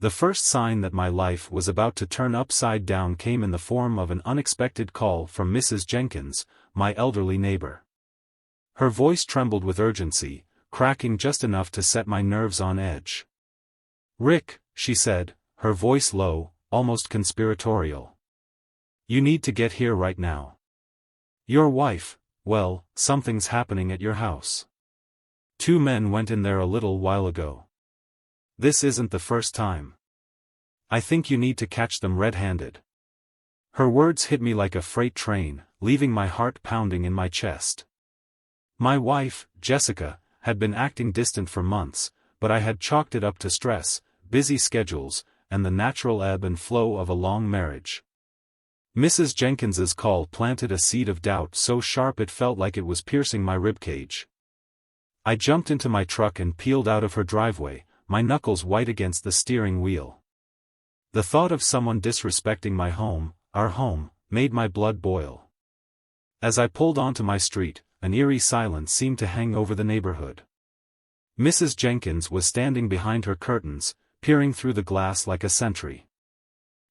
The first sign that my life was about to turn upside down came in the form of an unexpected call from Mrs. Jenkins, my elderly neighbor. Her voice trembled with urgency, cracking just enough to set my nerves on edge. "Rick," she said, her voice low, almost conspiratorial. "You need to get here right now. Your wife, well, something's happening at your house. 2 men went in there a little while ago. This isn't the first time. I think you need to catch them red-handed." Her words hit me like a freight train, leaving my heart pounding in my chest. My wife, Jessica, had been acting distant for months, but I had chalked it up to stress, busy schedules, and the natural ebb and flow of a long marriage. Mrs. Jenkins's call planted a seed of doubt so sharp it felt like it was piercing my ribcage. I jumped into my truck and peeled out of her driveway, my knuckles white against the steering wheel. The thought of someone disrespecting my home, our home, made my blood boil. As I pulled onto my street, an eerie silence seemed to hang over the neighborhood. Mrs. Jenkins was standing behind her curtains, peering through the glass like a sentry.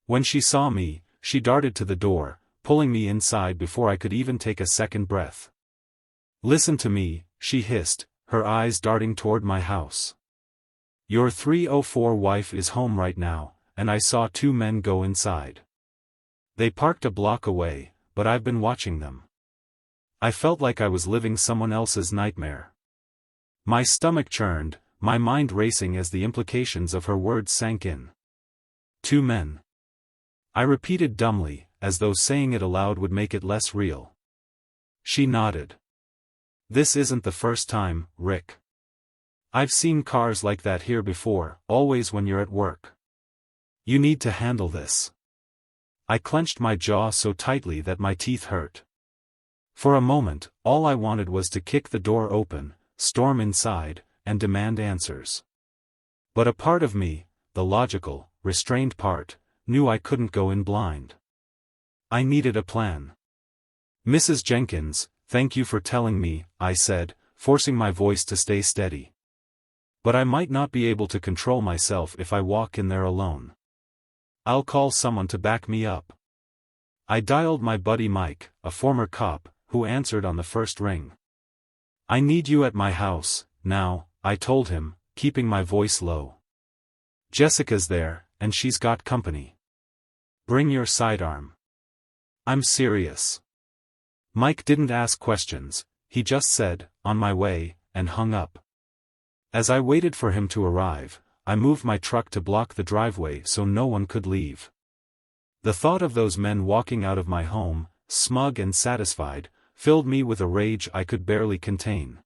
When she saw me, she darted to the door, pulling me inside before I could even take a second breath. "Listen to me," she hissed, her eyes darting toward my house. "Your 304 wife is home right now, and I saw 2 men go inside. They parked a block away, but I've been watching them." I felt like I was living someone else's nightmare. My stomach churned, my mind racing as the implications of her words sank in. 2 men. I repeated dumbly, as though saying it aloud would make it less real. She nodded. "This isn't the first time, Rick. I've seen cars like that here before, always when you're at work. You need to handle this." I clenched my jaw so tightly that my teeth hurt. For a moment, all I wanted was to kick the door open, storm inside, and demand answers. But a part of me, the logical, restrained part, knew I couldn't go in blind. I needed a plan. "Mrs. Jenkins, thank you for telling me," I said, forcing my voice to stay steady. "But I might not be able to control myself if I walk in there alone. I'll call someone to back me up." I dialed my buddy Mike, a former cop, who answered on the first ring. "I need you at my house, now," I told him, keeping my voice low. "Jessica's there, and she's got company. Bring your sidearm." "I'm serious." Mike didn't ask questions, he just said, "On my way," and hung up. As I waited for him to arrive, I moved my truck to block the driveway so no one could leave. The thought of those men walking out of my home, smug and satisfied, filled me with a rage I could barely contain.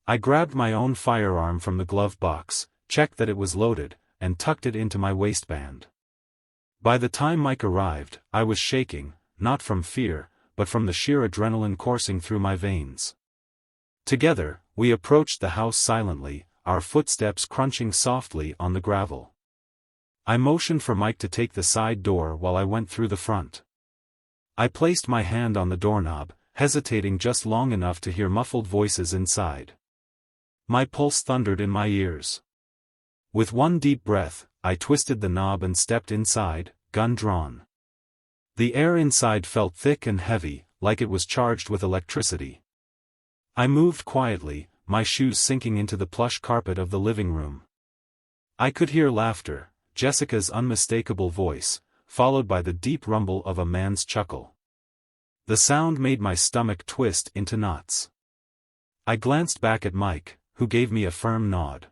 I grabbed my own firearm from the glove box, checked that it was loaded, and tucked it into my waistband. By the time Mike arrived, I was shaking, not from fear, but from the sheer adrenaline coursing through my veins. Together, we approached the house silently, our footsteps crunching softly on the gravel. I motioned for Mike to take the side door while I went through the front. I placed my hand on the doorknob, hesitating just long enough to hear muffled voices inside. My pulse thundered in my ears. With one deep breath, I twisted the knob and stepped inside, gun drawn. The air inside felt thick and heavy, like it was charged with electricity. I moved quietly, my shoes sinking into the plush carpet of the living room. I could hear laughter, Jessica's unmistakable voice, followed by the deep rumble of a man's chuckle. The sound made my stomach twist into knots. I glanced back at Mike, who gave me a firm nod.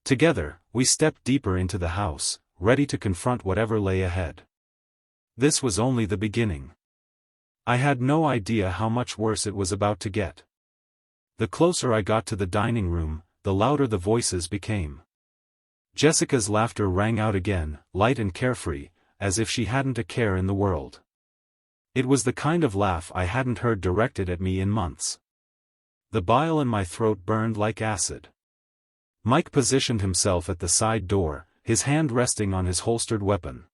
Together, we stepped deeper into the house, ready to confront whatever lay ahead. This was only the beginning. I had no idea how much worse it was about to get. The closer I got to the dining room, the louder the voices became. Jessica's laughter rang out again, light and carefree, as if she hadn't a care in the world. It was the kind of laugh I hadn't heard directed at me in months. The bile in my throat burned like acid. Mike positioned himself at the side door, his hand resting on his holstered weapon.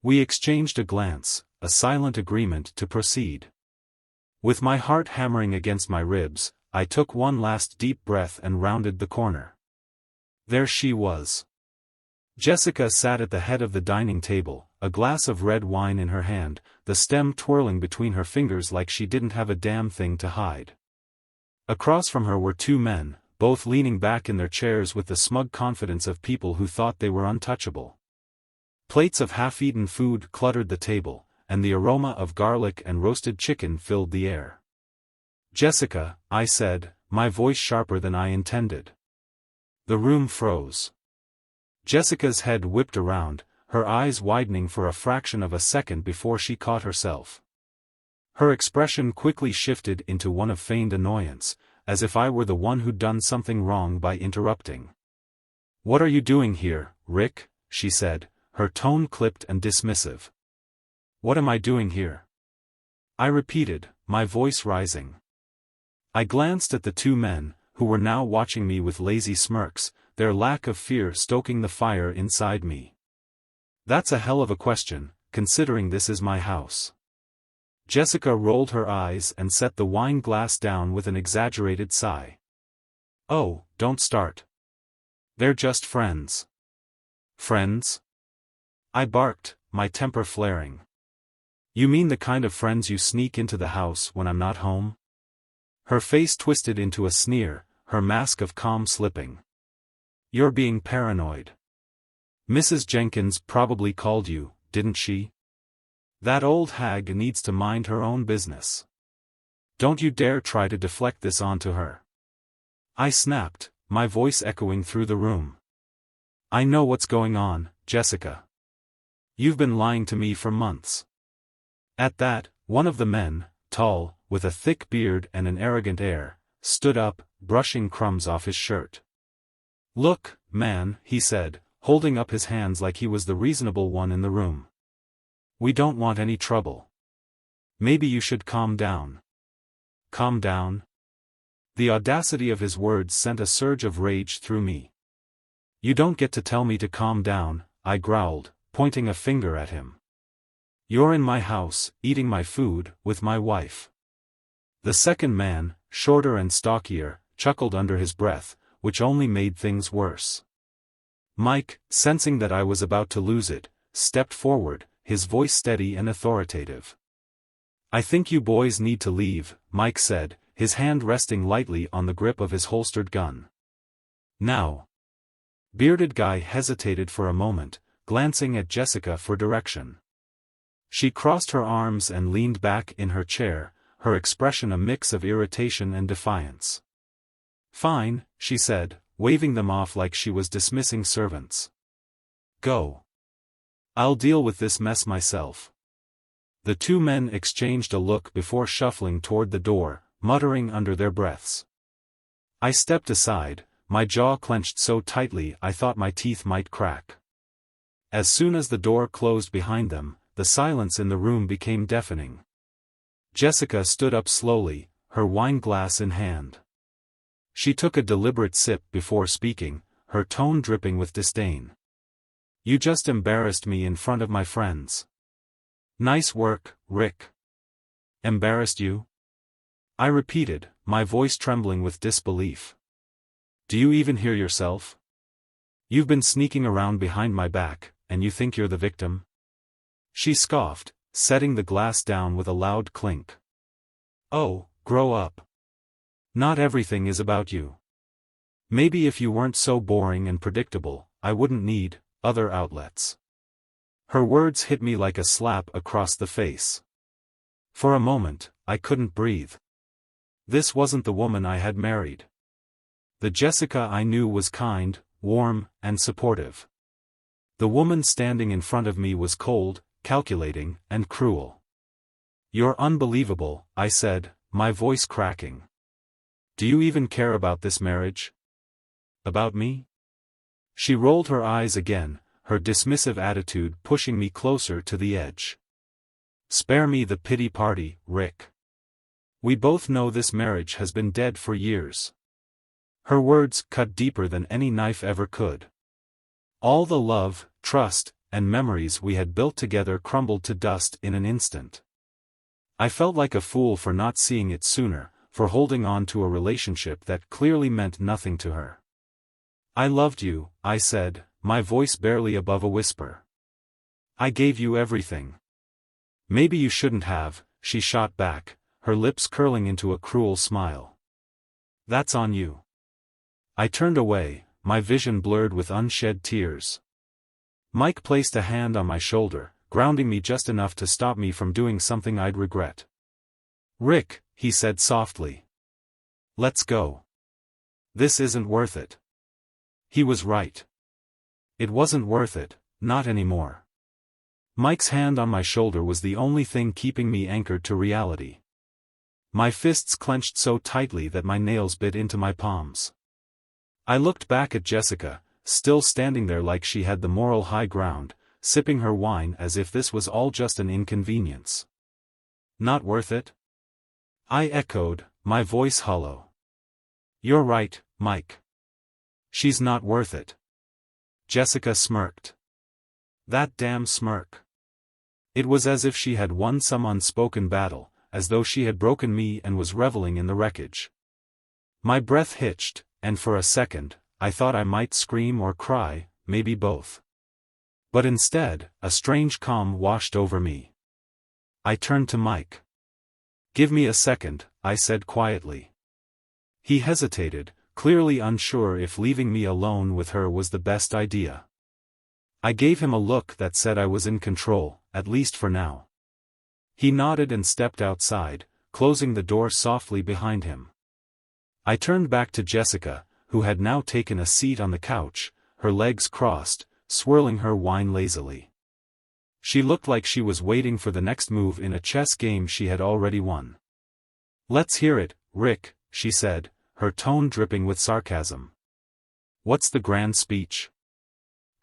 We exchanged a glance, a silent agreement to proceed. With my heart hammering against my ribs, I took one last deep breath and rounded the corner. There she was. Jessica sat at the head of the dining table, a glass of red wine in her hand, the stem twirling between her fingers like she didn't have a damn thing to hide. Across from her were two men, both leaning back in their chairs with the smug confidence of people who thought they were untouchable. Plates of half-eaten food cluttered the table, and the aroma of garlic and roasted chicken filled the air. "Jessica," I said, my voice sharper than I intended. The room froze. Jessica's head whipped around, her eyes widening for a fraction of a second before she caught herself. Her expression quickly shifted into one of feigned annoyance, as if I were the one who'd done something wrong by interrupting. "What are you doing here, Rick?" she said, her tone clipped and dismissive. "What am I doing here?" I repeated, my voice rising. I glanced at the two men, who were now watching me with lazy smirks, their lack of fear stoking the fire inside me. "That's a hell of a question, considering this is my house." Jessica rolled her eyes and set the wine glass down with an exaggerated sigh. "Oh, don't start. They're just friends." "Friends?" I barked, my temper flaring. "You mean the kind of friends you sneak into the house when I'm not home?" Her face twisted into a sneer, her mask of calm slipping. "You're being paranoid. Mrs. Jenkins probably called you, didn't she? That old hag needs to mind her own business. Don't you dare try to deflect this onto her." I snapped, my voice echoing through the room. "I know what's going on, Jessica. You've been lying to me for months." At that, one of the men, tall, with a thick beard and an arrogant air, stood up, brushing crumbs off his shirt. "Look, man," he said, holding up his hands like he was the reasonable one in the room. "We don't want any trouble. Maybe you should calm down." Calm down? The audacity of his words sent a surge of rage through me. "You don't get to tell me to calm down," I growled, pointing a finger at him. "You're in my house, eating my food, with my wife." The second man, shorter and stockier, chuckled under his breath, which only made things worse. Mike, sensing that I was about to lose it, stepped forward, his voice steady and authoritative. "I think you boys need to leave," Mike said, his hand resting lightly on the grip of his holstered gun. "Now." Bearded guy hesitated for a moment, glancing at Jessica for direction. She crossed her arms and leaned back in her chair, her expression a mix of irritation and defiance. "Fine," she said, waving them off like she was dismissing servants. "Go. I'll deal with this mess myself." The two men exchanged a look before shuffling toward the door, muttering under their breaths. I stepped aside, my jaw clenched so tightly I thought my teeth might crack. As soon as the door closed behind them, the silence in the room became deafening. Jessica stood up slowly, her wine glass in hand. She took a deliberate sip before speaking, her tone dripping with disdain. "You just embarrassed me in front of my friends." "Nice work, Rick." "Embarrassed you?" I repeated, my voice trembling with disbelief. "Do you even hear yourself? You've been sneaking around behind my back, and you think you're the victim?" She scoffed, setting the glass down with a loud clink. "Oh, grow up. Not everything is about you. Maybe if you weren't so boring and predictable, I wouldn't need other outlets." Her words hit me like a slap across the face. For a moment, I couldn't breathe. This wasn't the woman I had married. The Jessica I knew was kind, warm, and supportive. The woman standing in front of me was cold, calculating, and cruel. "You're unbelievable," I said, my voice cracking. "Do you even care about this marriage? About me?" She rolled her eyes again, her dismissive attitude pushing me closer to the edge. "Spare me the pity party, Rick. We both know this marriage has been dead for years." Her words cut deeper than any knife ever could. All the love, trust, and memories we had built together crumbled to dust in an instant. I felt like a fool for not seeing it sooner, for holding on to a relationship that clearly meant nothing to her. "I loved you," I said, my voice barely above a whisper. I gave you everything. Maybe you shouldn't have, she shot back, her lips curling into a cruel smile. That's on you. I turned away, my vision blurred with unshed tears. Mike placed a hand on my shoulder, grounding me just enough to stop me from doing something I'd regret. Rick, he said softly. Let's go. This isn't worth it. He was right. It wasn't worth it, not anymore. Mike's hand on my shoulder was the only thing keeping me anchored to reality. My fists clenched so tightly that my nails bit into my palms. I looked back at Jessica, still standing there like she had the moral high ground, sipping her wine as if this was all just an inconvenience. Not worth it? I echoed, my voice hollow. You're right, Mike. She's not worth it. Jessica smirked. That damn smirk. It was as if she had won some unspoken battle, as though she had broken me and was reveling in the wreckage. My breath hitched, and for a second, I thought I might scream or cry, maybe both. But instead, a strange calm washed over me. I turned to Mike. Give me a second, I said quietly. He hesitated, clearly unsure if leaving me alone with her was the best idea. I gave him a look that said I was in control, at least for now. He nodded and stepped outside, closing the door softly behind him. I turned back to Jessica, who had now taken a seat on the couch, her legs crossed, swirling her wine lazily. She looked like she was waiting for the next move in a chess game she had already won. Let's hear it, Rick, she said, her tone dripping with sarcasm. What's the grand speech?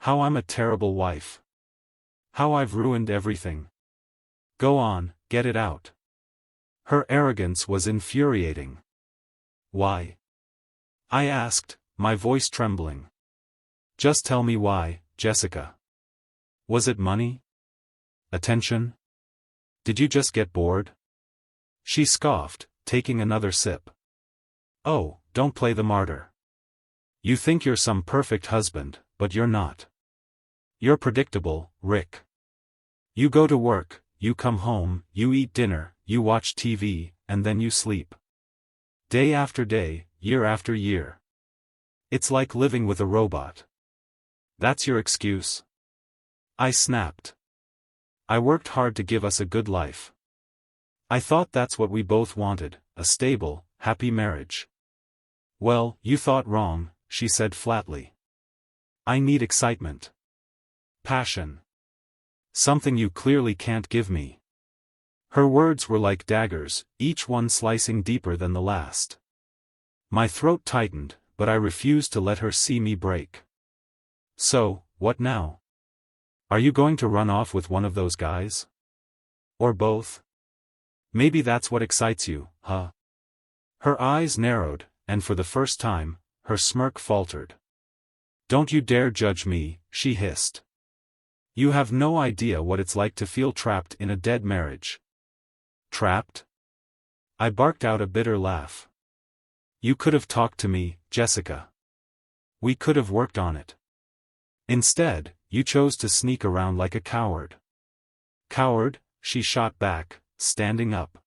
How I'm a terrible wife. How I've ruined everything. Go on, get it out. Her arrogance was infuriating. Why? I asked, my voice trembling. Just tell me why, Jessica. Was it money? Attention? Did you just get bored? She scoffed, taking another sip. Oh, don't play the martyr. You think you're some perfect husband, but you're not. You're predictable, Rick. You go to work, you come home, you eat dinner, you watch TV, and then you sleep. Day after day, year after year. It's like living with a robot. That's your excuse? I snapped. I worked hard to give us a good life. I thought that's what we both wanted, a stable, happy marriage. Well, you thought wrong, she said flatly. I need excitement. Passion. Something you clearly can't give me. Her words were like daggers, each one slicing deeper than the last. My throat tightened, but I refused to let her see me break. So, what now? Are you going to run off with one of those guys? Or both? Maybe that's what excites you, huh? Her eyes narrowed, and for the first time, her smirk faltered. Don't you dare judge me, she hissed. You have no idea what it's like to feel trapped in a dead marriage. Trapped? I barked out a bitter laugh. You could have talked to me, Jessica. We could have worked on it. Instead, you chose to sneak around like a coward. Coward? She shot back, standing up.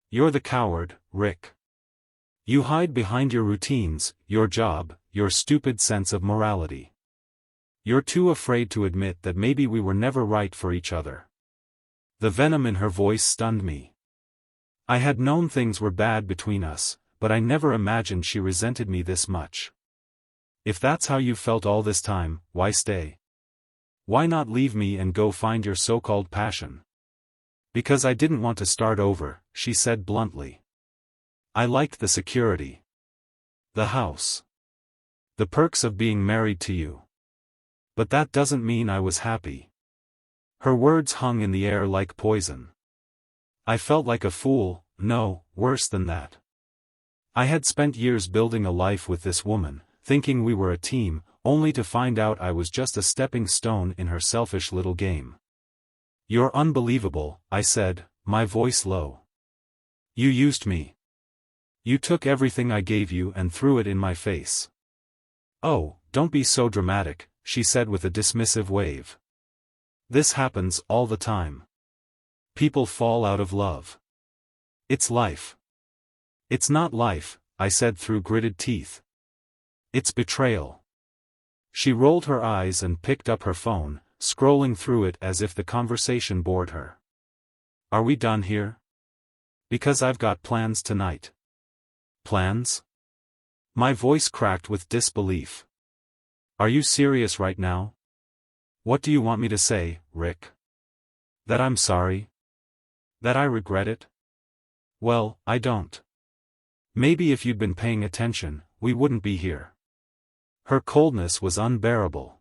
You're the coward, Rick. You hide behind your routines, your job, your stupid sense of morality. You're too afraid to admit that maybe we were never right for each other. The venom in her voice stunned me. I had known things were bad between us, but I never imagined she resented me this much. If that's how you felt all this time, why stay? Why not leave me and go find your so-called passion? Because I didn't want to start over, she said bluntly. I liked the security. The house. The perks of being married to you. But that doesn't mean I was happy. Her words hung in the air like poison. I felt like a fool, no, worse than that. I had spent years building a life with this woman, thinking we were a team, only to find out I was just a stepping stone in her selfish little game. You're unbelievable, I said, my voice low. You used me. You took everything I gave you and threw it in my face. Oh, don't be so dramatic, she said with a dismissive wave. This happens all the time. People fall out of love. It's life. It's not life, I said through gritted teeth. It's betrayal. She rolled her eyes and picked up her phone, scrolling through it as if the conversation bored her. Are we done here? Because I've got plans tonight. Plans? My voice cracked with disbelief. Are you serious right now? What do you want me to say, Rick? That I'm sorry? That I regret it? Well, I don't. Maybe if you'd been paying attention, we wouldn't be here. Her coldness was unbearable.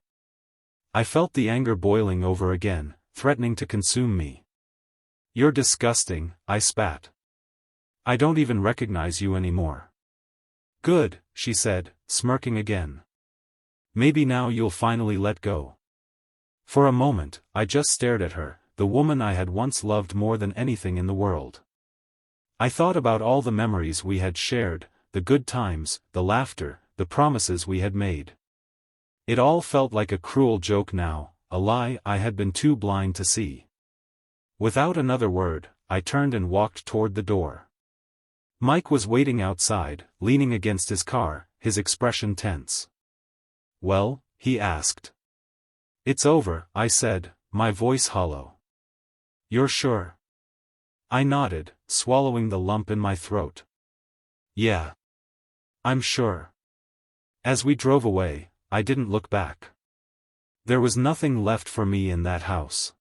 I felt the anger boiling over again, threatening to consume me. You're disgusting, I spat. I don't even recognize you anymore. Good, she said, smirking again. Maybe now you'll finally let go. For a moment, I just stared at her, the woman I had once loved more than anything in the world. I thought about all the memories we had shared, the good times, the laughter, the promises we had made. It all felt like a cruel joke now, a lie I had been too blind to see. Without another word, I turned and walked toward the door. Mike was waiting outside, leaning against his car, his expression tense. Well, he asked. It's over, I said, my voice hollow. You're sure? I nodded, swallowing the lump in my throat. Yeah. I'm sure. As we drove away, I didn't look back. There was nothing left for me in that house.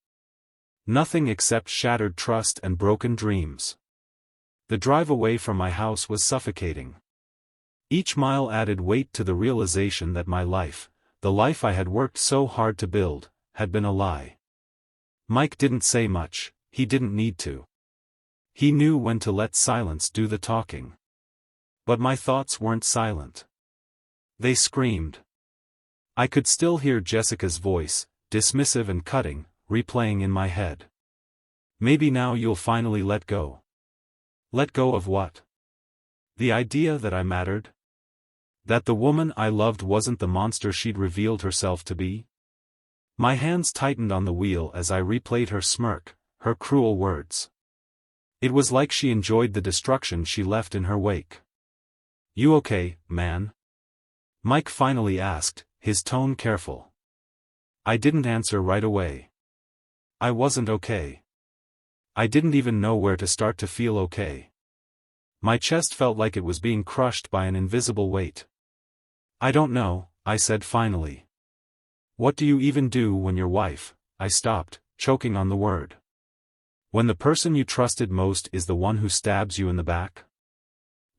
Nothing except shattered trust and broken dreams. The drive away from my house was suffocating. Each mile added weight to the realization that my life, the life I had worked so hard to build, had been a lie. Mike didn't say much, he didn't need to. He knew when to let silence do the talking. But my thoughts weren't silent. They screamed. I could still hear Jessica's voice, dismissive and cutting, replaying in my head. Maybe now you'll finally let go. Let go of what? The idea that I mattered? That the woman I loved wasn't the monster she'd revealed herself to be? My hands tightened on the wheel as I replayed her smirk, her cruel words. It was like she enjoyed the destruction she left in her wake. You okay, man? Mike finally asked, his tone careful. I didn't answer right away. I wasn't okay. I didn't even know where to start to feel okay. My chest felt like it was being crushed by an invisible weight. I don't know, I said finally. What do you even do when your wife, I stopped, choking on the word. When the person you trusted most is the one who stabs you in the back?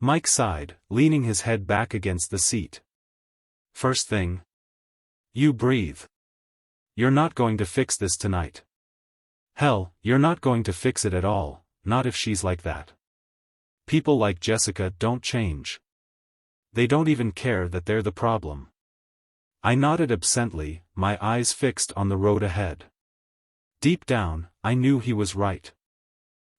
Mike sighed, leaning his head back against the seat. First thing. You breathe. You're not going to fix this tonight. Hell, you're not going to fix it at all, not if she's like that. People like Jessica don't change. They don't even care that they're the problem. I nodded absently, my eyes fixed on the road ahead. Deep down, I knew he was right.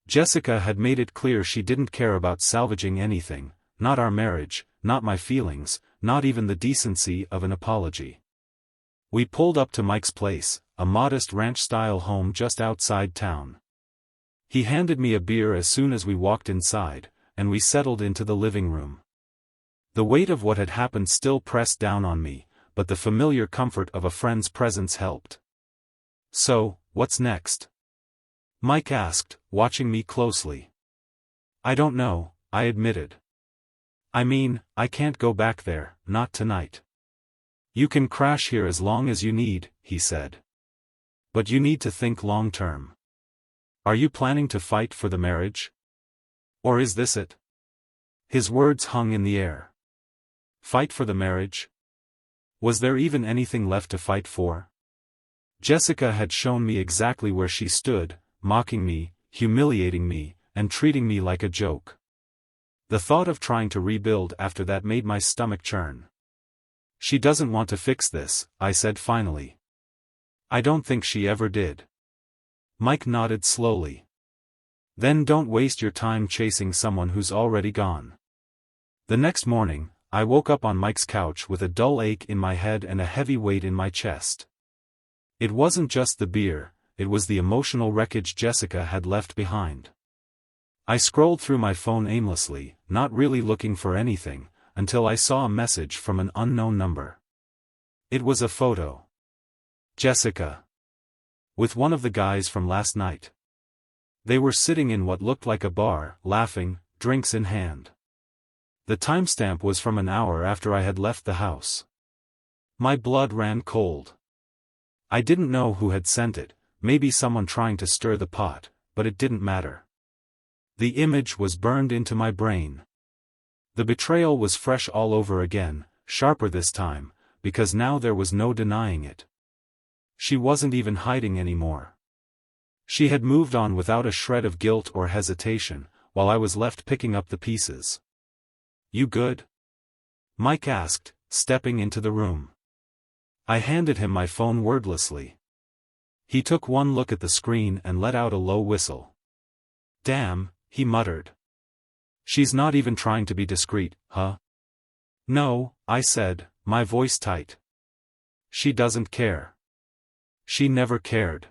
Jessica had made it clear she didn't care about salvaging anything, not our marriage, not my feelings, not even the decency of an apology. We pulled up to Mike's place, a modest ranch-style home just outside town. He handed me a beer as soon as we walked inside, and we settled into the living room. The weight of what had happened still pressed down on me, but the familiar comfort of a friend's presence helped. So, what's next? Mike asked, watching me closely. I don't know, I admitted. I mean, I can't go back there, not tonight. You can crash here as long as you need, he said. But you need to think long-term. Are you planning to fight for the marriage? Or is this it? His words hung in the air. Fight for the marriage? Was there even anything left to fight for? Jessica had shown me exactly where she stood, mocking me, humiliating me, and treating me like a joke. The thought of trying to rebuild after that made my stomach churn. She doesn't want to fix this, I said finally. I don't think she ever did. Mike nodded slowly. Then don't waste your time chasing someone who's already gone. The next morning, I woke up on Mike's couch with a dull ache in my head and a heavy weight in my chest. It wasn't just the beer, it was the emotional wreckage Jessica had left behind. I scrolled through my phone aimlessly, not really looking for anything, until I saw a message from an unknown number. It was a photo. Jessica. With one of the guys from last night. They were sitting in what looked like a bar, laughing, drinks in hand. The timestamp was from an hour after I had left the house. My blood ran cold. I didn't know who had sent it, maybe someone trying to stir the pot, but it didn't matter. The image was burned into my brain. The betrayal was fresh all over again, sharper this time, because now there was no denying it. She wasn't even hiding anymore. She had moved on without a shred of guilt or hesitation, while I was left picking up the pieces. "You good?" Mike asked, stepping into the room. I handed him my phone wordlessly. He took one look at the screen and let out a low whistle. "Damn," he muttered. "She's not even trying to be discreet, huh?" "No," I said, my voice tight. "She doesn't care. She never cared.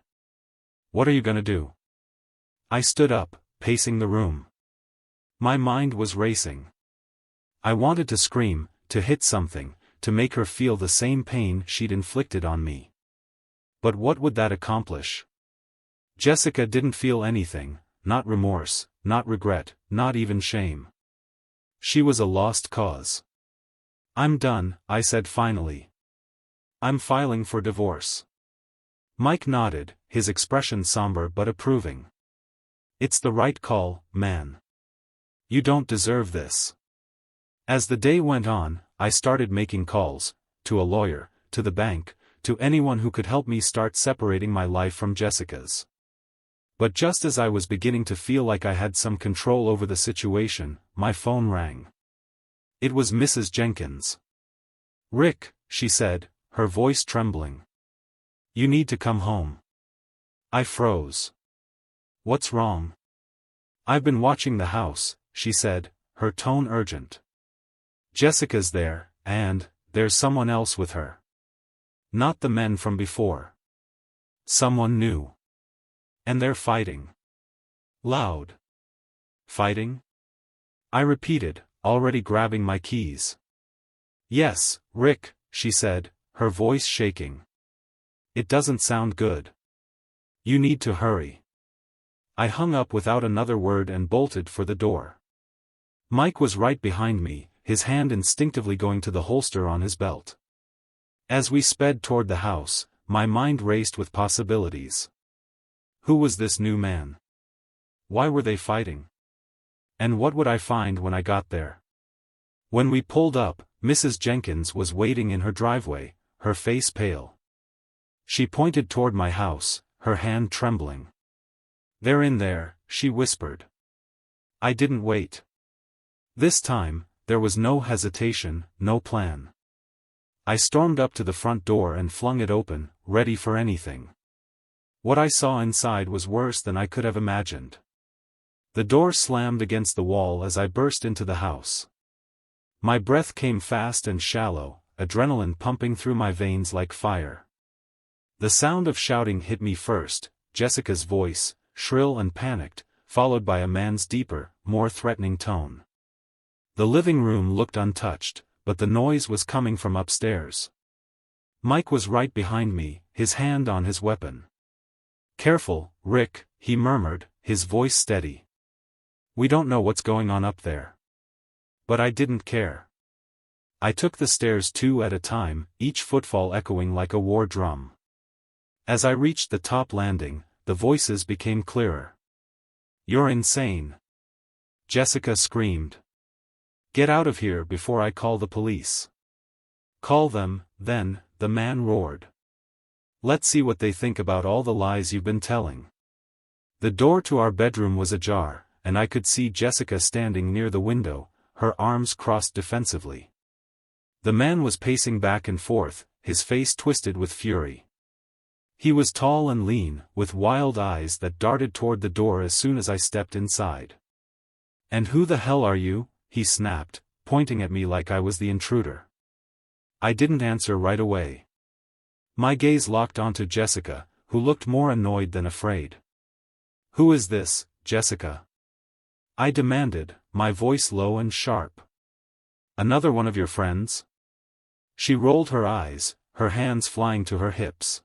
What are you gonna do?" I stood up, pacing the room. My mind was racing. I wanted to scream, to hit something, to make her feel the same pain she'd inflicted on me. But what would that accomplish? Jessica didn't feel anything, not remorse, not regret, not even shame. She was a lost cause. "I'm done," I said finally. "I'm filing for divorce." Mike nodded, his expression somber but approving. "It's the right call, man. You don't deserve this." As the day went on, I started making calls, to a lawyer, to the bank, to anyone who could help me start separating my life from Jessica's. But just as I was beginning to feel like I had some control over the situation, my phone rang. It was Mrs. Jenkins. "Rick," she said, her voice trembling. "You need to come home." I froze. "What's wrong?" "I've been watching the house," she said, her tone urgent. "Jessica's there, and there's someone else with her. Not the men from before. Someone new. And they're fighting. Loud." "Fighting?" I repeated, already grabbing my keys. "Yes, Rick," she said, her voice shaking. "It doesn't sound good. You need to hurry." I hung up without another word and bolted for the door. Mike was right behind me, his hand instinctively going to the holster on his belt. As we sped toward the house, my mind raced with possibilities. Who was this new man? Why were they fighting? And what would I find when I got there? When we pulled up, Mrs. Jenkins was waiting in her driveway, her face pale. She pointed toward my house, her hand trembling. "They're in there," she whispered. I didn't wait. This time, there was no hesitation, no plan. I stormed up to the front door and flung it open, ready for anything. What I saw inside was worse than I could have imagined. The door slammed against the wall as I burst into the house. My breath came fast and shallow, adrenaline pumping through my veins like fire. The sound of shouting hit me first, Jessica's voice, shrill and panicked, followed by a man's deeper, more threatening tone. The living room looked untouched, but the noise was coming from upstairs. Mike was right behind me, his hand on his weapon. "Careful, Rick," he murmured, his voice steady. "We don't know what's going on up there." But I didn't care. I took the stairs two at a time, each footfall echoing like a war drum. As I reached the top landing, the voices became clearer. "You're insane!" Jessica screamed. "Get out of here before I call the police." "Call them, then," the man roared. "Let's see what they think about all the lies you've been telling." The door to our bedroom was ajar, and I could see Jessica standing near the window, her arms crossed defensively. The man was pacing back and forth, his face twisted with fury. He was tall and lean, with wild eyes that darted toward the door as soon as I stepped inside. "And who the hell are you?" he snapped, pointing at me like I was the intruder. I didn't answer right away. My gaze locked onto Jessica, who looked more annoyed than afraid. "Who is this, Jessica?" I demanded, my voice low and sharp. "Another one of your friends?" She rolled her eyes, her hands flying to her hips.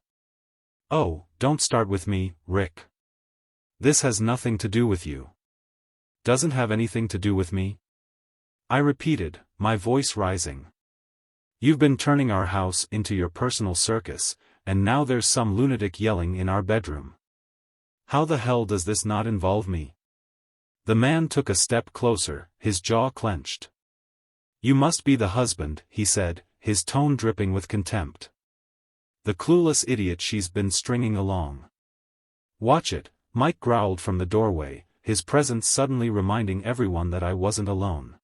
"Oh, don't start with me, Rick. This has nothing to do with you." "Doesn't have anything to do with me?" I repeated, my voice rising. "You've been turning our house into your personal circus, and now there's some lunatic yelling in our bedroom. How the hell does this not involve me?" The man took a step closer, his jaw clenched. "You must be the husband," he said, his tone dripping with contempt. "The clueless idiot she's been stringing along." "Watch it," Mike growled from the doorway, his presence suddenly reminding everyone that I wasn't alone.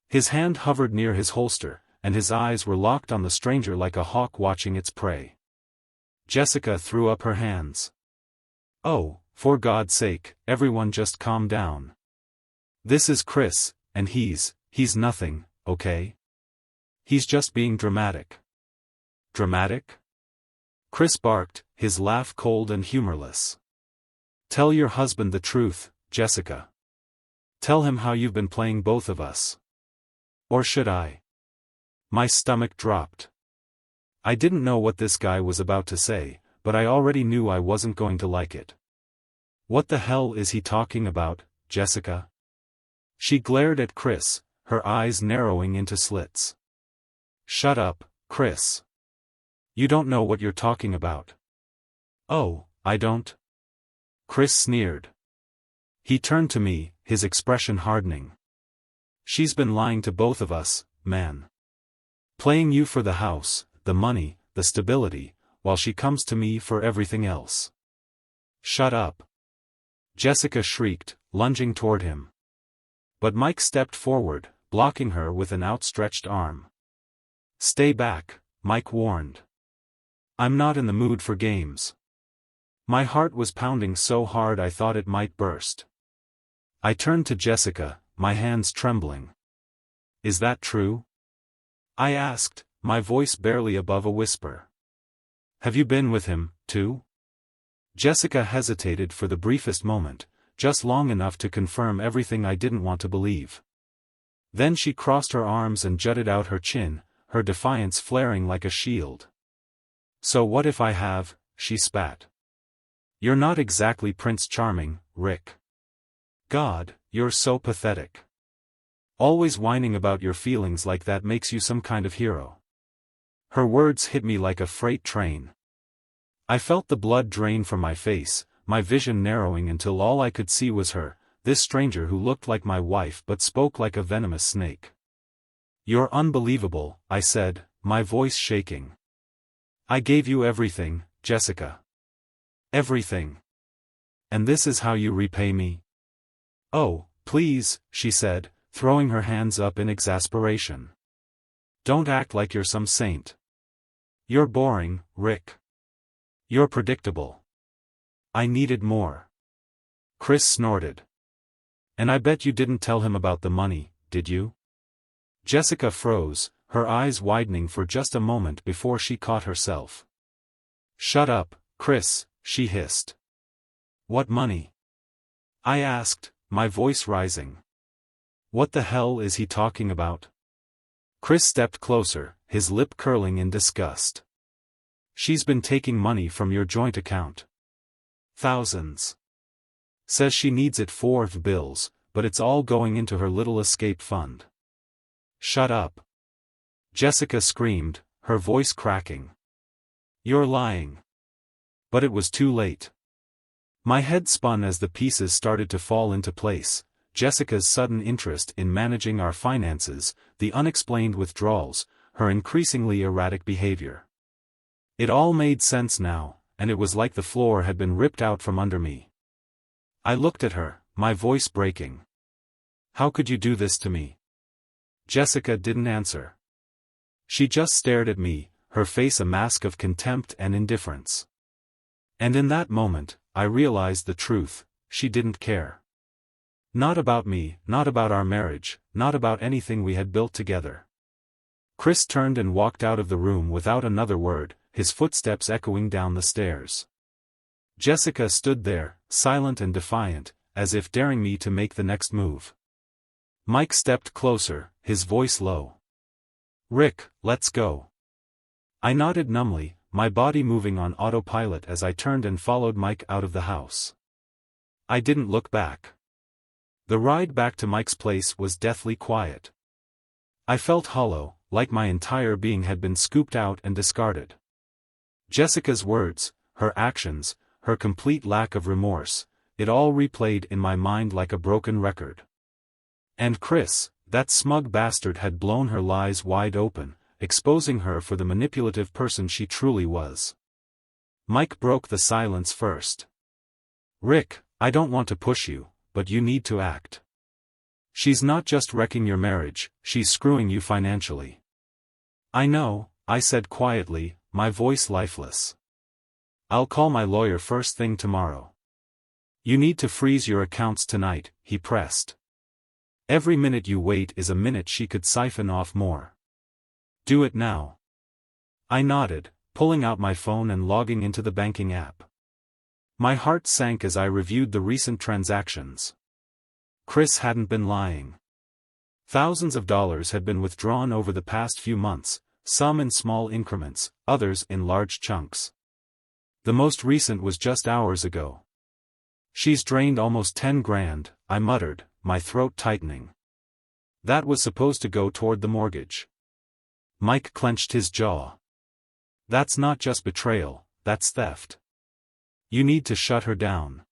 His hand hovered near his holster, and his eyes were locked on the stranger like a hawk watching its prey. Jessica threw up her hands. "Oh, for God's sake, everyone just calm down. This is Chris, and he's nothing, okay? He's just being dramatic." "Dramatic?" Chris barked, his laugh cold and humorless. "Tell your husband the truth, Jessica. Tell him how you've been playing both of us." "Or should I?" My stomach dropped. I didn't know what this guy was about to say, but I already knew I wasn't going to like it. "What the hell is he talking about, Jessica?" She glared at Chris, her eyes narrowing into slits. "Shut up, Chris. You don't know what you're talking about." "Oh, I don't?" Chris sneered. He turned to me, his expression hardening. "She's been lying to both of us, man. Playing you for the house, the money, the stability, while she comes to me for everything else." "Shut up!" Jessica shrieked, lunging toward him. But Mike stepped forward, blocking her with an outstretched arm. "Stay back," Mike warned. "I'm not in the mood for games." My heart was pounding so hard I thought it might burst. I turned to Jessica, my hands trembling. "Is that true?" I asked, my voice barely above a whisper. "Have you been with him, too?" Jessica hesitated for the briefest moment, just long enough to confirm everything I didn't want to believe. Then she crossed her arms and jutted out her chin, her defiance flaring like a shield. "So what if I have?" she spat. "You're not exactly Prince Charming, Rick. God, you're so pathetic. Always whining about your feelings like that makes you some kind of hero." Her words hit me like a freight train. I felt the blood drain from my face, my vision narrowing until all I could see was her, this stranger who looked like my wife but spoke like a venomous snake. "You're unbelievable," I said, my voice shaking. "I gave you everything, Jessica. Everything. And this is how you repay me?" "Oh, please," she said, throwing her hands up in exasperation. "Don't act like you're some saint. You're boring, Rick. You're predictable." I needed more. Chris snorted. "And I bet you didn't tell him about the money, did you?" Jessica froze, her eyes widening for just a moment before she caught herself. "Shut up, Chris," she hissed. "What money?" I asked, my voice rising. "What the hell is he talking about?" Chris stepped closer, his lip curling in disgust. "She's been taking money from your joint account. Thousands. Says she needs it for the bills, but it's all going into her little escape fund." "Shut up!" Jessica screamed, her voice cracking. "You're lying." But it was too late. My head spun as the pieces started to fall into place. Jessica's sudden interest in managing our finances, the unexplained withdrawals, her increasingly erratic behavior. It all made sense now, and it was like the floor had been ripped out from under me. I looked at her, my voice breaking. "How could you do this to me?" Jessica didn't answer. She just stared at me, her face a mask of contempt and indifference. And in that moment, I realized the truth: she didn't care. Not about me, not about our marriage, not about anything we had built together. Chris turned and walked out of the room without another word, his footsteps echoing down the stairs. Jessica stood there, silent and defiant, as if daring me to make the next move. Mike stepped closer, his voice low. "Rick, let's go." I nodded numbly, my body moving on autopilot as I turned and followed Mike out of the house. I didn't look back. The ride back to Mike's place was deathly quiet. I felt hollow, like my entire being had been scooped out and discarded. Jessica's words, her actions, her complete lack of remorse, it all replayed in my mind like a broken record. And Chris, that smug bastard, had blown her lies wide open, exposing her for the manipulative person she truly was. Mike broke the silence first. "Rick, I don't want to push you, but you need to act. She's not just wrecking your marriage, she's screwing you financially." "I know," I said quietly, my voice lifeless. "I'll call my lawyer first thing tomorrow." "You need to freeze your accounts tonight," he pressed. "Every minute you wait is a minute she could siphon off more. Do it now." I nodded, pulling out my phone and logging into the banking app. My heart sank as I reviewed the recent transactions. Chris hadn't been lying. Thousands of dollars had been withdrawn over the past few months, some in small increments, others in large chunks. The most recent was just hours ago. "She's drained almost 10 grand, I muttered, my throat tightening. "That was supposed to go toward the mortgage." Mike clenched his jaw. "That's not just betrayal, that's theft. You need to shut her down."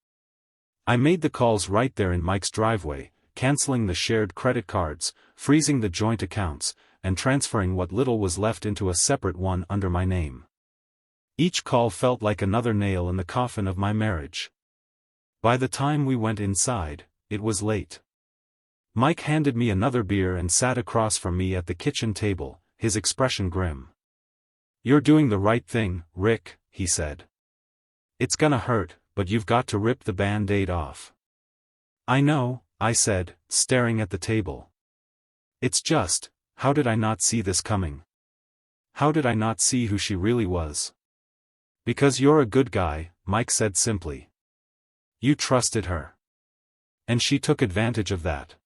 I made the calls right there in Mike's driveway, canceling the shared credit cards, freezing the joint accounts, and transferring what little was left into a separate one under my name. Each call felt like another nail in the coffin of my marriage. By the time we went inside, it was late. Mike handed me another beer and sat across from me at the kitchen table, his expression grim. "You're doing the right thing, Rick," he said. "It's gonna hurt, but you've got to rip the Band-Aid off." "I know," I said, staring at the table. "It's just, how did I not see this coming? How did I not see who she really was?" "Because you're a good guy," Mike said simply. "You trusted her. And she took advantage of that."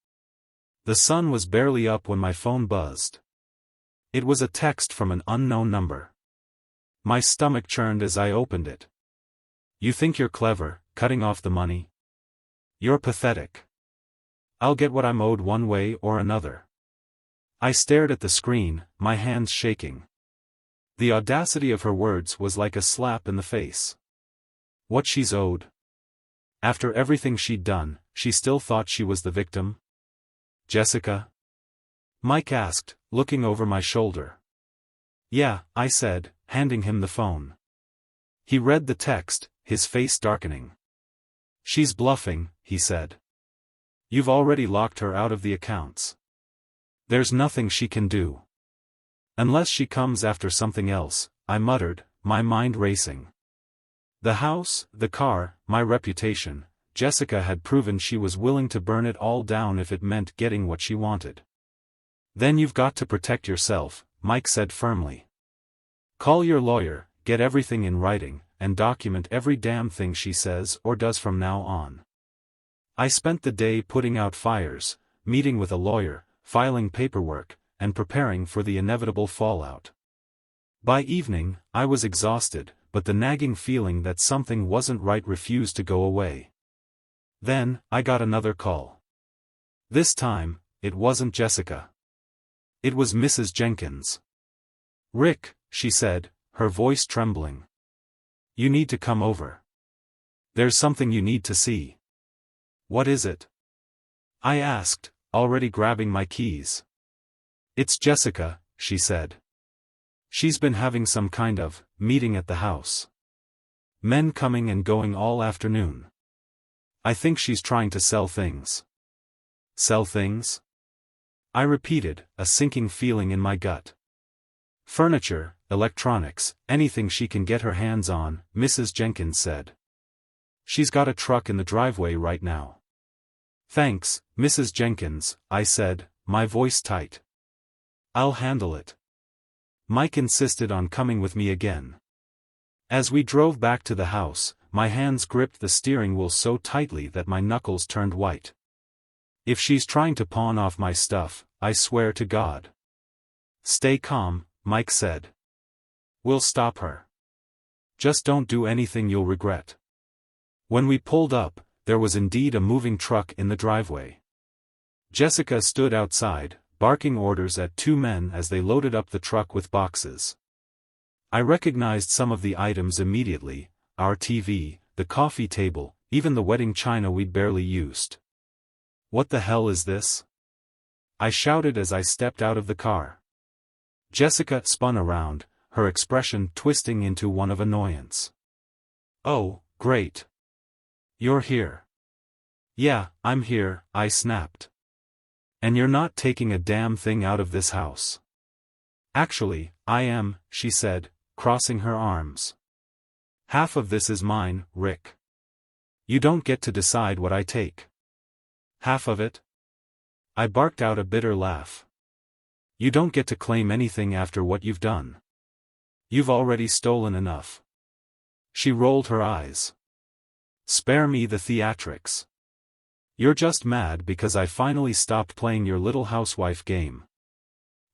The sun was barely up when my phone buzzed. It was a text from an unknown number. My stomach churned as I opened it. "You think you're clever, cutting off the money? You're pathetic. I'll get what I'm owed one way or another." I stared at the screen, my hands shaking. The audacity of her words was like a slap in the face. What she's owed? After everything she'd done, she still thought she was the victim? "Jessica?" Mike asked, looking over my shoulder. "Yeah," I said, handing him the phone. He read the text, his face darkening. "She's bluffing," he said. "You've already locked her out of the accounts. There's nothing she can do. Unless she comes after something else," I muttered, my mind racing. The house, the car, my reputation, Jessica had proven she was willing to burn it all down if it meant getting what she wanted. "Then you've got to protect yourself," Mike said firmly. "Call your lawyer, get everything in writing, and document every damn thing she says or does from now on." I spent the day putting out fires, meeting with a lawyer, filing paperwork, and preparing for the inevitable fallout. By evening, I was exhausted, but the nagging feeling that something wasn't right refused to go away. Then, I got another call. This time, it wasn't Jessica. It was Mrs. Jenkins. "Rick," she said, her voice trembling. "You need to come over. There's something you need to see." "What is it?" I asked, already grabbing my keys. "It's Jessica," she said. "She's been having some kind of meeting at the house. Men coming and going all afternoon. I think she's trying to sell things." "Sell things?" I repeated, a sinking feeling in my gut. "Furniture, electronics, anything she can get her hands on," Mrs. Jenkins said. "She's got a truck in the driveway right now. Thanks, Mrs. Jenkins, I said, my voice tight. I'll handle it. Mike insisted on coming with me again. As we drove back to the house, my hands gripped the steering wheel so tightly that my knuckles turned white. If she's trying to pawn off my stuff, I swear to God. Stay calm, Mike said. We'll stop her. Just don't do anything you'll regret. When we pulled up, there was indeed a moving truck in the driveway. Jessica stood outside, barking orders at two men as they loaded up the truck with boxes. I recognized some of the items immediately: our TV, the coffee table, even the wedding china we'd barely used. What the hell is this? I shouted as I stepped out of the car. Jessica spun around, her expression twisting into one of annoyance. Oh, great. You're here. Yeah, I'm here, I snapped. And you're not taking a damn thing out of this house. Actually, I am, she said, crossing her arms. Half of this is mine, Rick. You don't get to decide what I take. Half of it? I barked out a bitter laugh. You don't get to claim anything after what you've done. You've already stolen enough. She rolled her eyes. Spare me the theatrics. You're just mad because I finally stopped playing your little housewife game.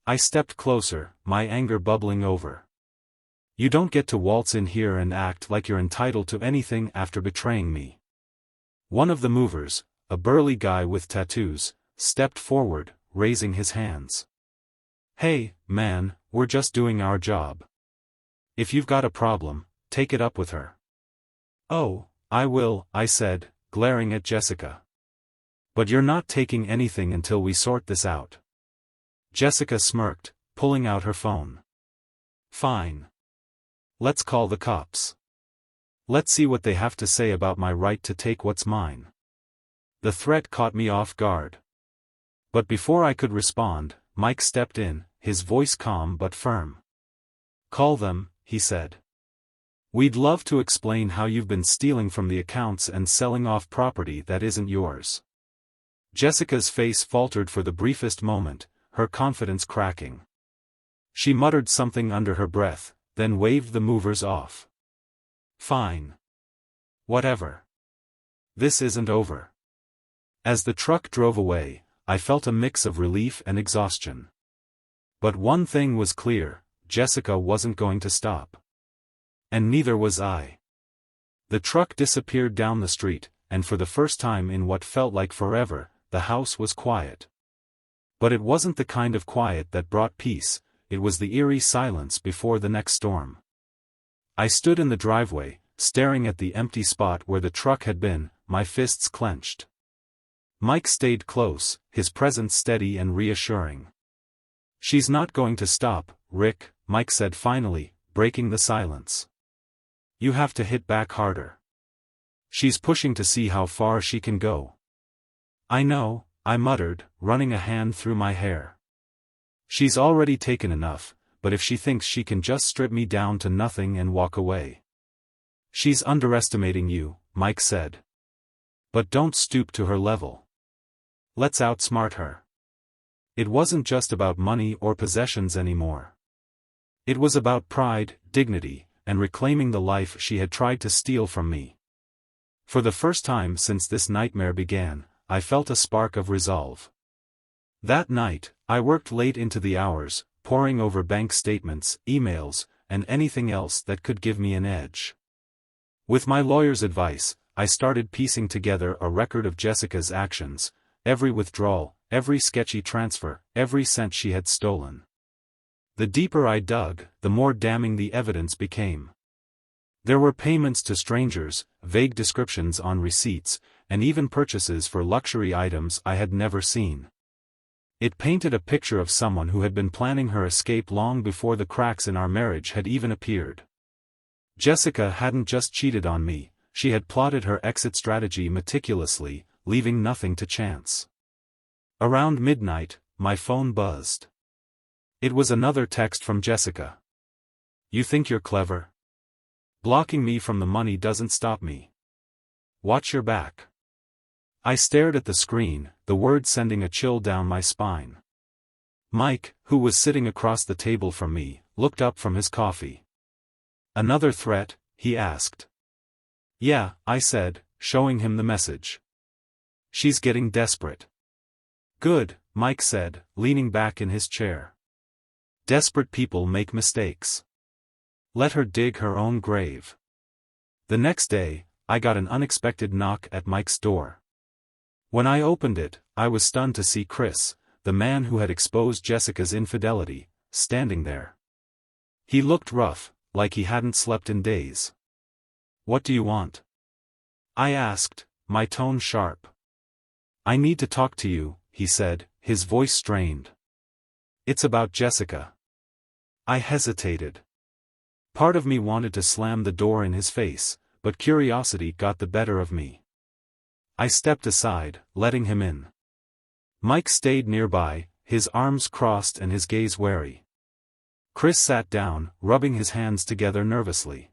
I stepped closer, my anger bubbling over. You don't get to waltz in here and act like you're entitled to anything after betraying me. One of the movers, a burly guy with tattoos, stepped forward, raising his hands. Hey, man, we're just doing our job. If you've got a problem, take it up with her. Oh, I will, I said, glaring at Jessica. But you're not taking anything until we sort this out. Jessica smirked, pulling out her phone. Fine. Let's call the cops. Let's see what they have to say about my right to take what's mine. The threat caught me off guard. But before I could respond, Mike stepped in, his voice calm but firm. Call them, he said. We'd love to explain how you've been stealing from the accounts and selling off property that isn't yours. Jessica's face faltered for the briefest moment, her confidence cracking. She muttered something under her breath, then waved the movers off. Fine. Whatever. This isn't over. As the truck drove away, I felt a mix of relief and exhaustion. But one thing was clear: Jessica wasn't going to stop. And neither was I. The truck disappeared down the street, and for the first time in what felt like forever, the house was quiet. But it wasn't the kind of quiet that brought peace, it was the eerie silence before the next storm. I stood in the driveway, staring at the empty spot where the truck had been, my fists clenched. Mike stayed close, his presence steady and reassuring. She's not going to stop, Rick, Mike said finally, breaking the silence. You have to hit back harder. She's pushing to see how far she can go. I know, I muttered, running a hand through my hair. She's already taken enough, but if she thinks she can just strip me down to nothing and walk away. She's underestimating you, Mike said. But don't stoop to her level. Let's outsmart her. It wasn't just about money or possessions anymore. It was about pride, dignity, and reclaiming the life she had tried to steal from me. For the first time since this nightmare began, I felt a spark of resolve. That night, I worked late into the hours, poring over bank statements, emails, and anything else that could give me an edge. With my lawyer's advice, I started piecing together a record of Jessica's actions, every withdrawal, every sketchy transfer, every cent she had stolen. The deeper I dug, the more damning the evidence became. There were payments to strangers, vague descriptions on receipts, and even purchases for luxury items I had never seen. It painted a picture of someone who had been planning her escape long before the cracks in our marriage had even appeared. Jessica hadn't just cheated on me, she had plotted her exit strategy meticulously, leaving nothing to chance. Around midnight, my phone buzzed. It was another text from Jessica. You think you're clever? Blocking me from the money doesn't stop me. Watch your back. I stared at the screen, the words sending a chill down my spine. Mike, who was sitting across the table from me, looked up from his coffee. "Another threat?" he asked. "Yeah," I said, showing him the message. "She's getting desperate." "Good," Mike said, leaning back in his chair. "Desperate people make mistakes. Let her dig her own grave." The next day, I got an unexpected knock at Mike's door. When I opened it, I was stunned to see Chris, the man who had exposed Jessica's infidelity, standing there. He looked rough, like he hadn't slept in days. "What do you want?" I asked, my tone sharp. "I need to talk to you," he said, his voice strained. "It's about Jessica." I hesitated. Part of me wanted to slam the door in his face, but curiosity got the better of me. I stepped aside, letting him in. Mike stayed nearby, his arms crossed and his gaze wary. Chris sat down, rubbing his hands together nervously.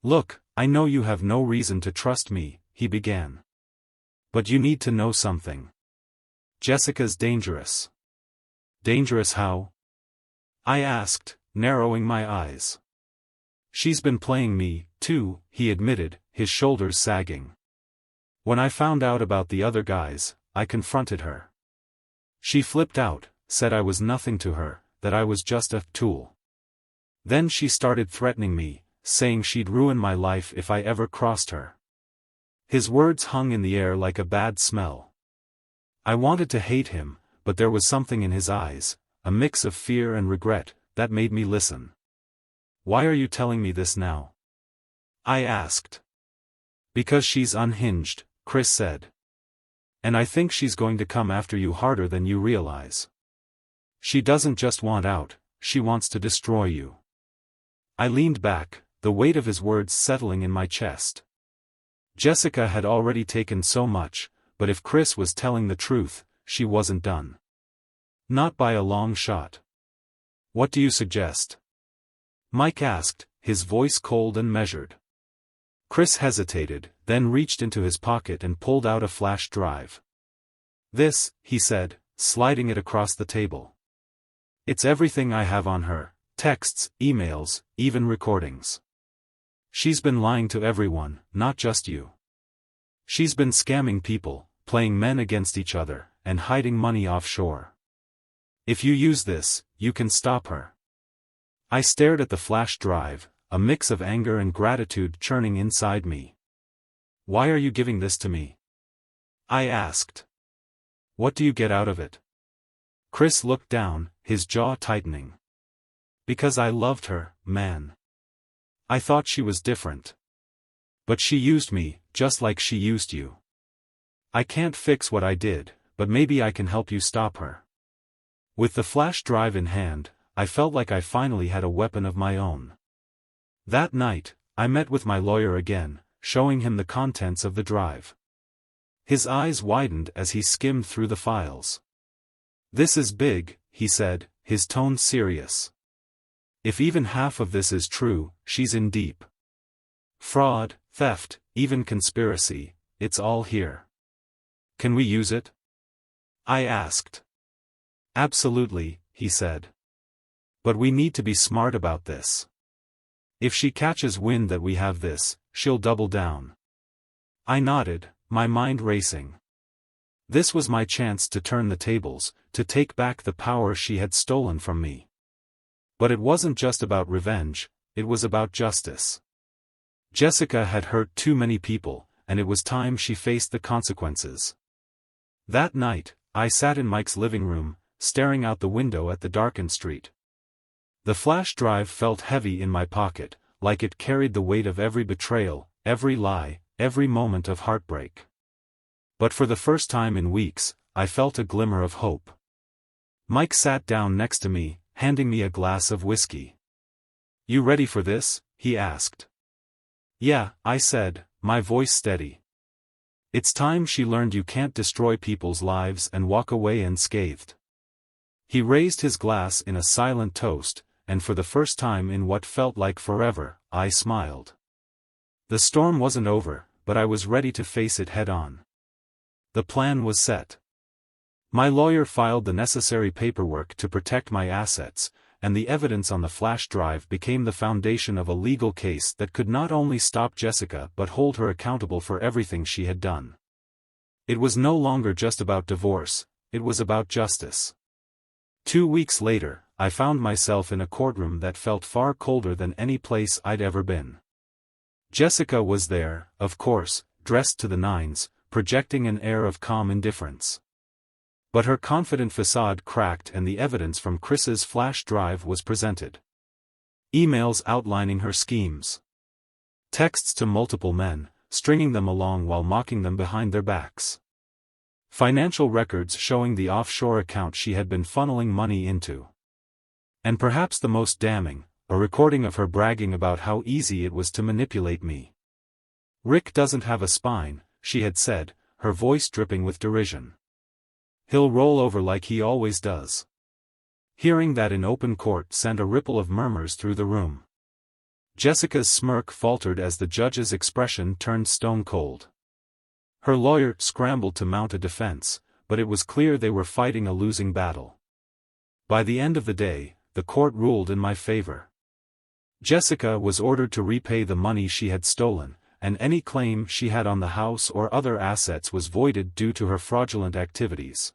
"Look, I know you have no reason to trust me," he began. "But you need to know something. Jessica's dangerous." "Dangerous how?" I asked, narrowing my eyes. "She's been playing me, too," he admitted, his shoulders sagging. "When I found out about the other guys, I confronted her. She flipped out, said I was nothing to her, that I was just a tool. Then she started threatening me, saying she'd ruin my life if I ever crossed her." His words hung in the air like a bad smell. I wanted to hate him, but there was something in his eyes, a mix of fear and regret, that made me listen. "Why are you telling me this now?" I asked. "Because she's unhinged," Chris said. "And I think she's going to come after you harder than you realize. She doesn't just want out, she wants to destroy you." I leaned back, the weight of his words settling in my chest. Jessica had already taken so much, but if Chris was telling the truth, she wasn't done. Not by a long shot. "What do you suggest?" Mike asked, his voice cold and measured. Chris hesitated, then reached into his pocket and pulled out a flash drive. "This," he said, sliding it across the table. "It's everything I have on her, texts, emails, even recordings. She's been lying to everyone, not just you. She's been scamming people, playing men against each other, and hiding money offshore. If you use this, you can stop her." I stared at the flash drive, a mix of anger and gratitude churning inside me. "Why are you giving this to me?" I asked. "What do you get out of it?" Chris looked down, his jaw tightening. "Because I loved her, man. I thought she was different. But she used me, just like she used you. I can't fix what I did, but maybe I can help you stop her." With the flash drive in hand, I felt like I finally had a weapon of my own. That night, I met with my lawyer again, showing him the contents of the drive. His eyes widened as he skimmed through the files. "This is big," he said, his tone serious. "If even half of this is true, she's in deep. Fraud, theft, even conspiracy, it's all here. Can we use it?" I asked. "Absolutely," he said. "But we need to be smart about this. If she catches wind that we have this, she'll double down." I nodded, my mind racing. This was my chance to turn the tables, to take back the power she had stolen from me. But it wasn't just about revenge, it was about justice. Jessica had hurt too many people, and it was time she faced the consequences. That night, I sat in Mike's living room, staring out the window at the darkened street. The flash drive felt heavy in my pocket, like it carried the weight of every betrayal, every lie, every moment of heartbreak. But for the first time in weeks, I felt a glimmer of hope. Mike sat down next to me, handing me a glass of whiskey. "You ready for this?" he asked. "Yeah," I said, my voice steady. "It's time she learned you can't destroy people's lives and walk away unscathed." He raised his glass in a silent toast, and for the first time in what felt like forever, I smiled. The storm wasn't over, but I was ready to face it head-on. The plan was set. My lawyer filed the necessary paperwork to protect my assets, and the evidence on the flash drive became the foundation of a legal case that could not only stop Jessica but hold her accountable for everything she had done. It was no longer just about divorce, it was about justice. 2 weeks later, I found myself in a courtroom that felt far colder than any place I'd ever been. Jessica was there, of course, dressed to the nines, projecting an air of calm indifference. But her confident facade cracked and the evidence from Chris's flash drive was presented. Emails outlining her schemes. Texts to multiple men, stringing them along while mocking them behind their backs. Financial records showing the offshore account she had been funneling money into. And perhaps the most damning, a recording of her bragging about how easy it was to manipulate me. "Rick doesn't have a spine," she had said, her voice dripping with derision. "He'll roll over like he always does." Hearing that in open court sent a ripple of murmurs through the room. Jessica's smirk faltered as the judge's expression turned stone cold. Her lawyer scrambled to mount a defense, but it was clear they were fighting a losing battle. By the end of the day, the court ruled in my favor. Jessica was ordered to repay the money she had stolen, and any claim she had on the house or other assets was voided due to her fraudulent activities.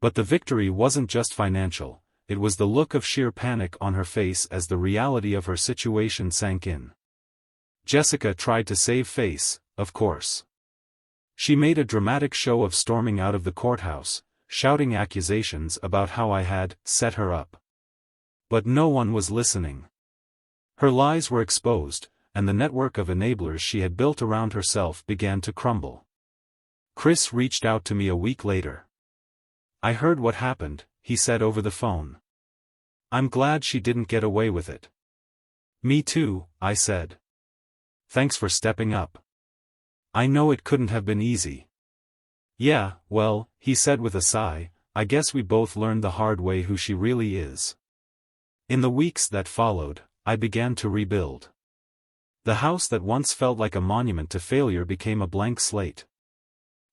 But the victory wasn't just financial, it was the look of sheer panic on her face as the reality of her situation sank in. Jessica tried to save face, of course. She made a dramatic show of storming out of the courthouse, shouting accusations about how I had set her up. But no one was listening. Her lies were exposed, and the network of enablers she had built around herself began to crumble. Chris reached out to me a week later. "I heard what happened," he said over the phone. "I'm glad she didn't get away with it." "Me too," I said. "Thanks for stepping up. I know it couldn't have been easy." "Yeah, well," he said with a sigh, "I guess we both learned the hard way who she really is." In the weeks that followed, I began to rebuild. The house that once felt like a monument to failure became a blank slate.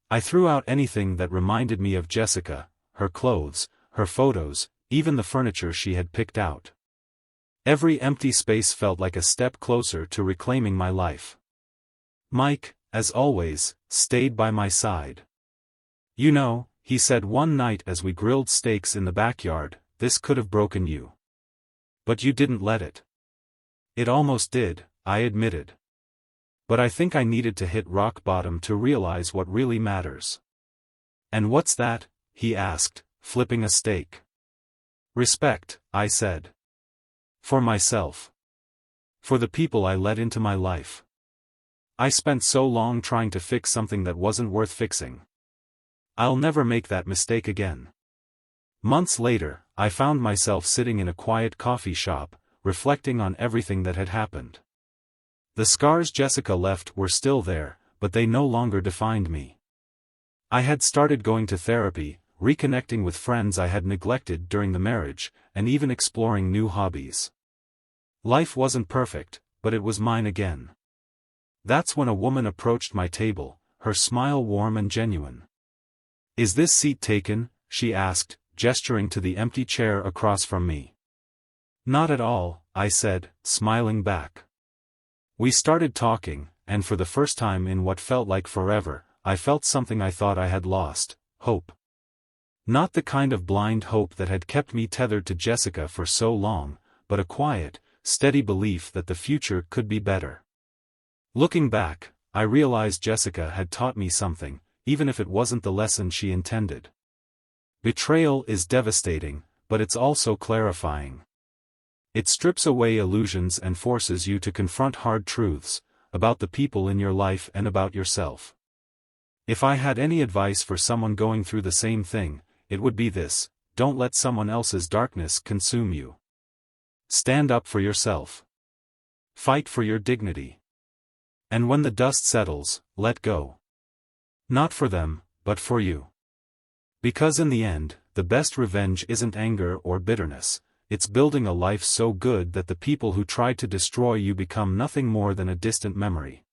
I threw out anything that reminded me of Jessica, her clothes, her photos, even the furniture she had picked out. Every empty space felt like a step closer to reclaiming my life. Mike, as always, stayed by my side. "You know," he said one night as we grilled steaks in the backyard, "this could have broken you. But you didn't let it." "It almost did," I admitted. "But I think I needed to hit rock bottom to realize what really matters." "And what's that?" he asked, flipping a steak. "Respect," I said. "For myself. For the people I let into my life. I spent so long trying to fix something that wasn't worth fixing. I'll never make that mistake again." Months later, I found myself sitting in a quiet coffee shop, reflecting on everything that had happened. The scars Jessica left were still there, but they no longer defined me. I had started going to therapy, reconnecting with friends I had neglected during the marriage, and even exploring new hobbies. Life wasn't perfect, but it was mine again. That's when a woman approached my table, her smile warm and genuine. "Is this seat taken?" she asked, gesturing to the empty chair across from me. "Not at all," I said, smiling back. We started talking, and for the first time in what felt like forever, I felt something I thought I had lost: hope. Not the kind of blind hope that had kept me tethered to Jessica for so long, but a quiet, steady belief that the future could be better. Looking back, I realized Jessica had taught me something, even if it wasn't the lesson she intended. Betrayal is devastating, but it's also clarifying. It strips away illusions and forces you to confront hard truths, about the people in your life and about yourself. If I had any advice for someone going through the same thing, it would be this: don't let someone else's darkness consume you. Stand up for yourself. Fight for your dignity. And when the dust settles, let go. Not for them, but for you. Because in the end, the best revenge isn't anger or bitterness, it's building a life so good that the people who tried to destroy you become nothing more than a distant memory.